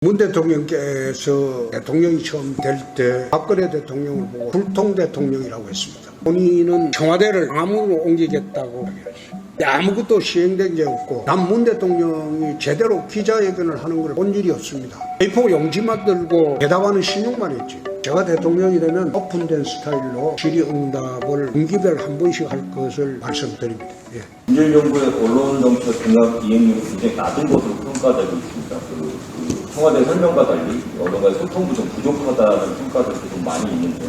문 대통령께서 대통령이 처음 될 때 박근혜 대통령을 보고 불통 대통령이라고 했습니다. 본인은 청와대를 암으로 옮기겠다고 하겠습니다. 아무것도 시행된 게 없고 난 문 대통령이 제대로 기자회견을 하는 걸 본 일이 없습니다. A4 용지만 들고 대답하는 신용만 했지. 제가 대통령이 되면 오픈된 스타일로 질의응답을 분기별 한 번씩 할 것을 말씀드립니다. 예. 문재인 정부의 언론 정책 공약 이행률이 굉장히 낮은 것으로 평가되고 있습니다. 청와대 설명과 달리 언론과의 소통도 좀 부족하다는 평가들도 좀 많이 있는데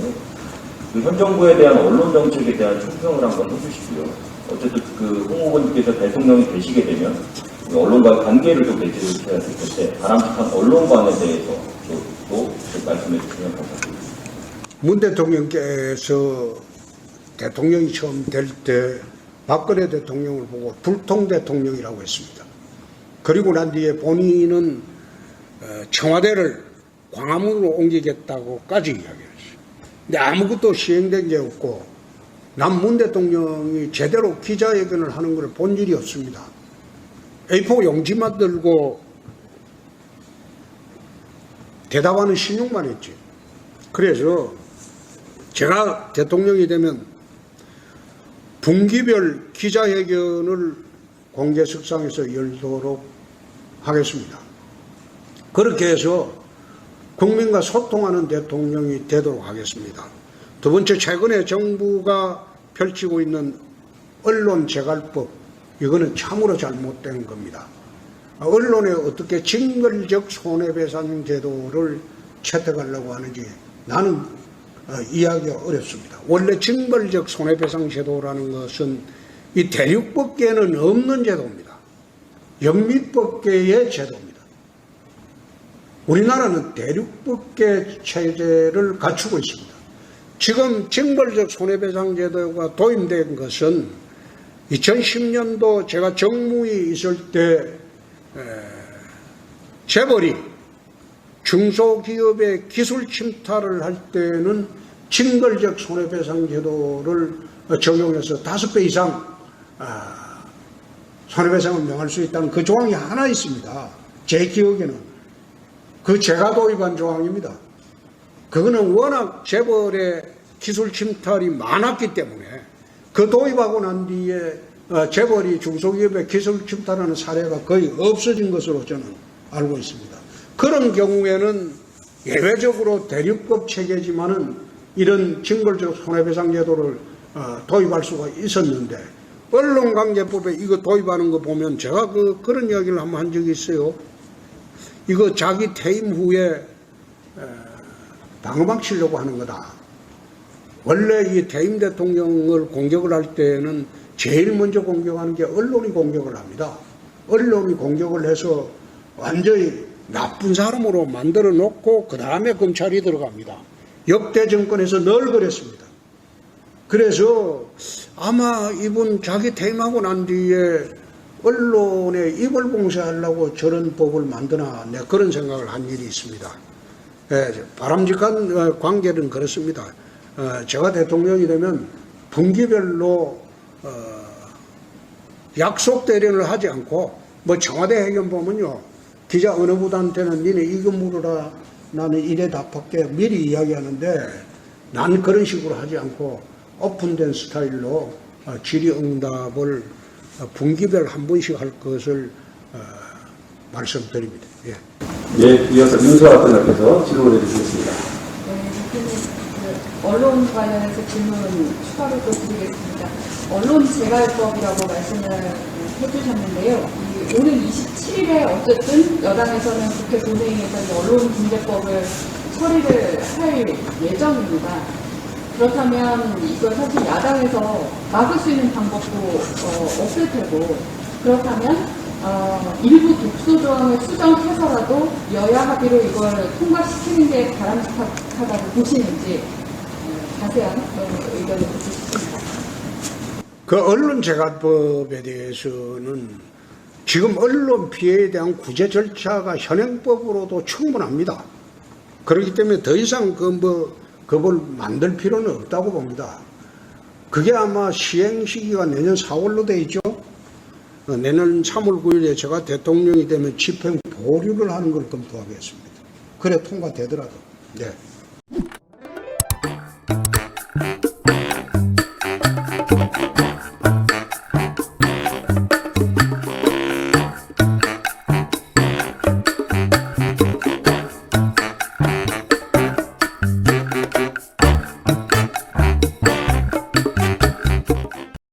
현 정부에 대한 언론 정책에 대한 총평을 한번 해주시고요. 어쨌든 홍 후보님께서 대통령이 되시게 되면 언론과의 관계를 좀 개최해야 될 텐데 바람직한 언론관에 대해서 또 말씀해 주시면 감사드립니다. 문 대통령께서 대통령이 처음 될 때 박근혜 대통령을 보고 불통 대통령이라고 했습니다. 그리고 난 뒤에 본인은 청와대를 광화문으로 옮기겠다고까지 이야기했어요. 근데 아무것도 시행된 게 없고 난 문 대통령이 제대로 기자회견을 하는 걸 본 일이 없습니다. A4 용지만 들고 대답하는 신용만 했지. 그래서 제가 대통령이 되면 분기별 기자회견을 공개석상에서 열도록 하겠습니다. 그렇게 해서 국민과 소통하는 대통령이 되도록 하겠습니다. 두 번째, 최근에 정부가 펼치고 있는 언론 재갈법, 이거는 참으로 잘못된 겁니다. 언론에 어떻게 징벌적 손해배상 제도를 채택하려고 하는지 나는 이해하기가 어렵습니다. 원래 징벌적 손해배상 제도라는 것은 이 대륙법계에는 없는 제도입니다. 영미법계의 제도입니다. 우리나라는 대륙법계 체제를 갖추고 있습니다. 지금 징벌적 손해배상 제도가 도입된 것은 2010년도 제가 정무위 있을 때 재벌이 중소기업의 기술 침탈을 할 때는 징벌적 손해배상 제도를 적용해서 5배 이상 손해배상을 명할 수 있다는 그 조항이 하나 있습니다. 제 기억에는. 그 제가 도입한 조항입니다. 그거는 워낙 재벌의 기술 침탈이 많았기 때문에 그 도입하고 난 뒤에 재벌이 중소기업의 기술 침탈하는 사례가 거의 없어진 것으로 저는 알고 있습니다. 그런 경우에는 예외적으로 대륙법 체계지만은 이런 징벌적 손해배상 제도를 도입할 수가 있었는데 언론관계법에 이거 도입하는 거 보면 제가 그런 이야기를 한번 한 적이 있어요. 이거 자기 퇴임 후에 방어막 치려고 하는 거다. 원래 이 퇴임 대통령을 공격을 할 때는 제일 먼저 공격하는 게 언론이 공격을 합니다. 언론이 공격을 해서 완전히 나쁜 사람으로 만들어 놓고 그 다음에 검찰이 들어갑니다. 역대 정권에서 늘 그랬습니다. 그래서 아마 이분 자기 퇴임하고 난 뒤에 언론에 입을 봉쇄하려고 저런 법을 만드나 그런 생각을 한 일이 있습니다. 바람직한 관계는 그렇습니다. 제가 대통령이 되면 분기별로 약속 대련을 하지 않고 뭐 청와대 회견 보면요. 기자 어느 분한테는 니네 이거 물어라 나는 이래 답할게 미리 이야기하는데 난 그런 식으로 하지 않고 오픈된 스타일로 질의응답을 분기별 한 번씩 할 것을 말씀드립니다. 예. 네, 이어서 민수아 의원께서 질문을 해주시겠습니다. 언론 관련해서 질문 추가로 또 드리겠습니다. 언론 재갈법이라고 말씀을 해주셨는데요. 오늘 27일에 어쨌든 여당에서는 국회 본회의에서 언론중재법을 처리를 할 예정입니다. 그렇다면 이걸 사실 야당에서 막을 수 있는 방법도 없을 테고 그렇다면 일부 독소 조항을 수정해서라도 여야 합의로 이걸 통과시키는 게 바람직하다고 보시는지 자세한 의견을 듣고 싶습니다. 그 언론재갈법에 대해서는 지금 언론 피해에 대한 구제 절차가 현행법으로도 충분합니다. 그렇기 때문에 더 이상 그걸 만들 필요는 없다고 봅니다. 그게 아마 시행 시기가 내년 4월로 돼 있죠. 내년 3월 9일에 제가 대통령이 되면 집행 보류를 하는 걸 검토하겠습니다. 그래 통과되더라도. 네.